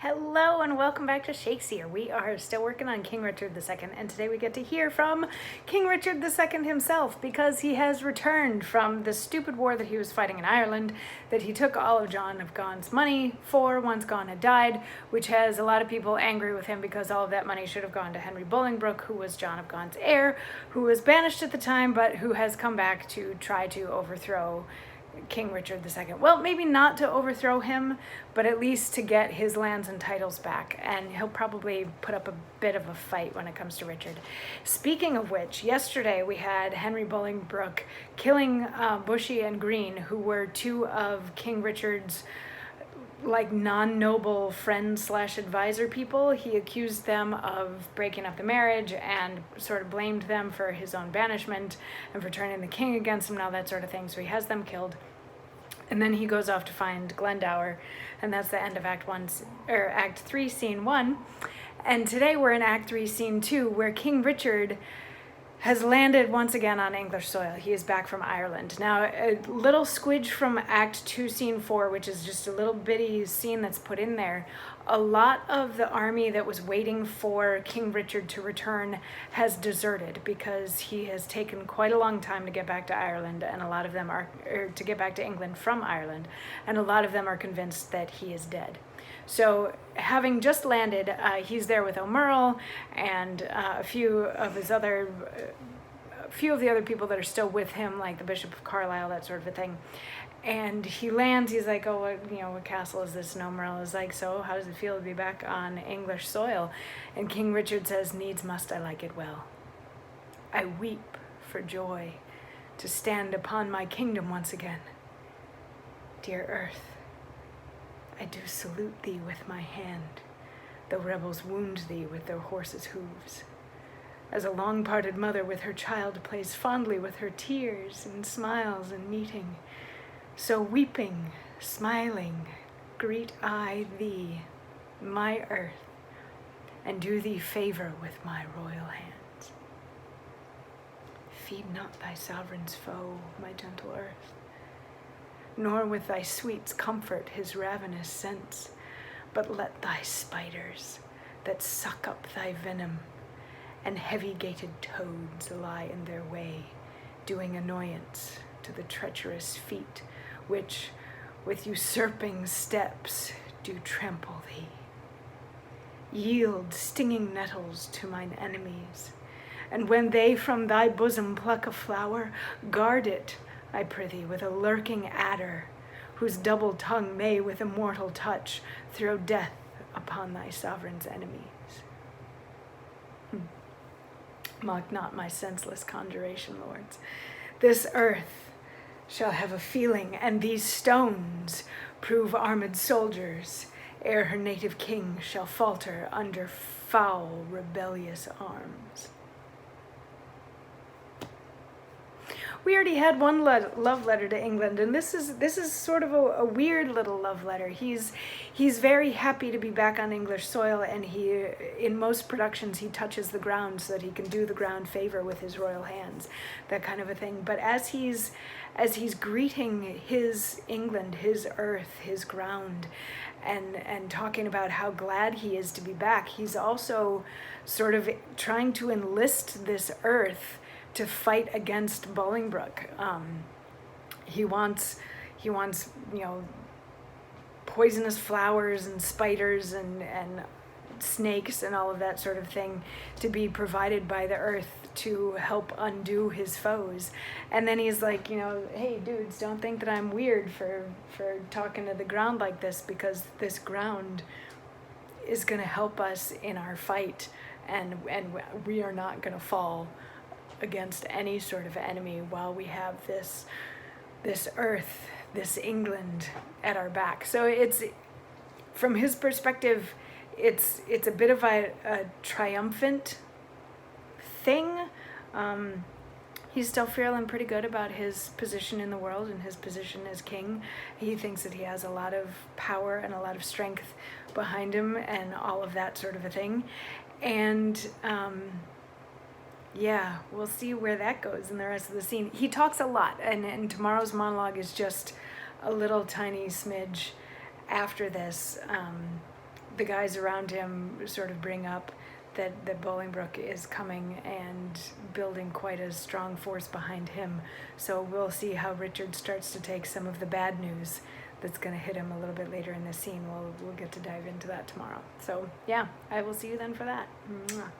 Hello and welcome back to Shakesyear. We are still working on King Richard II, and today we get to hear from King Richard II himself because he has returned from the stupid war that he was fighting in Ireland, that he took all of John of Gaunt's money for once Gaunt had died, which has a lot of people angry with him because all of that money should have gone to Henry Bolingbroke, who was John of Gaunt's heir, who was banished at the time, but who has come back to try to overthrow King Richard II. Well, maybe not to overthrow him, but at least to get his lands and titles back. And he'll probably put up a bit of a fight when it comes to Richard. Speaking of which, yesterday we had Henry Bolingbroke killing Bushy and Green, who were two of King Richard's non-noble friend/advisor people. He accused them of breaking up the marriage and sort of blamed them for his own banishment and for turning the king against him and all that sort of thing. So he has them killed. And then he goes off to find Glendower, and that's the end of Act 3, Scene 1. And today we're in Act 3, Scene 2, where King Richard has landed once again on English soil. He is back from Ireland. Now, a little squidge from Act 2, Scene 4, which is just a little bitty scene that's put in there. A lot of the army that was waiting for King Richard to return has deserted because he has taken quite a long time to get back to Ireland, and a lot of them to get back to England from Ireland, and a lot of them are convinced that he is dead. So having just landed, he's there with O'Merle and a few of the other people that are still with him, like the Bishop of Carlisle, that sort of a thing. And he lands, he's like, oh, what castle is this? And O'Merle is like, so how does it feel to be back on English soil? And King Richard says, needs must I like it well. I weep for joy to stand upon my kingdom once again. Dear earth, I do salute thee with my hand, though rebels wound thee with their horses' hooves. As a long-parted mother with her child plays fondly with her tears and smiles in meeting, so weeping, smiling, greet I thee, my earth, and do thee favor with my royal hands. Feed not thy sovereign's foe, my gentle earth, nor with thy sweets comfort his ravenous sense, but let thy spiders that suck up thy venom and heavy-gated toads lie in their way, doing annoyance to the treacherous feet which with usurping steps do trample thee. Yield stinging nettles to mine enemies, and when they from thy bosom pluck a flower, guard it, I prithee, with a lurking adder, whose double tongue may with immortal touch throw death upon thy sovereign's enemies. Mock not my senseless conjuration, lords. This earth shall have a feeling, and these stones prove armed soldiers, ere her native king shall falter under foul rebellious arms. We already had one love letter to England, and this is sort of a weird little love letter. He's very happy to be back on English soil, and he, in most productions, he touches the ground so that he can do the ground favor with his royal hands, that kind of a thing. But as he's greeting his England, his earth, his ground, and talking about how glad he is to be back, he's also sort of trying to enlist this earth to fight against Bolingbroke. He wants poisonous flowers and spiders and snakes and all of that sort of thing to be provided by the earth to help undo his foes. And then he's like, hey dudes, don't think that I'm weird for talking to the ground like this, because this ground is gonna help us in our fight, and we are not gonna fall against any sort of enemy while we have this earth, this England at our back. So it's, from his perspective, it's a bit of a triumphant thing. He's still feeling pretty good about his position in the world and his position as king. He thinks that he has a lot of power and a lot of strength behind him and all of that sort of a thing. And yeah, we'll see where that goes in the rest of the scene. He talks a lot, and tomorrow's monologue is just a little tiny smidge after this. the guys around him sort of bring up that Bolingbroke is coming and building quite a strong force behind him. So we'll see how Richard starts to take some of the bad news that's going to hit him a little bit later in the scene. We'll get to dive into that tomorrow. So yeah, I will see you then for that. Mwah.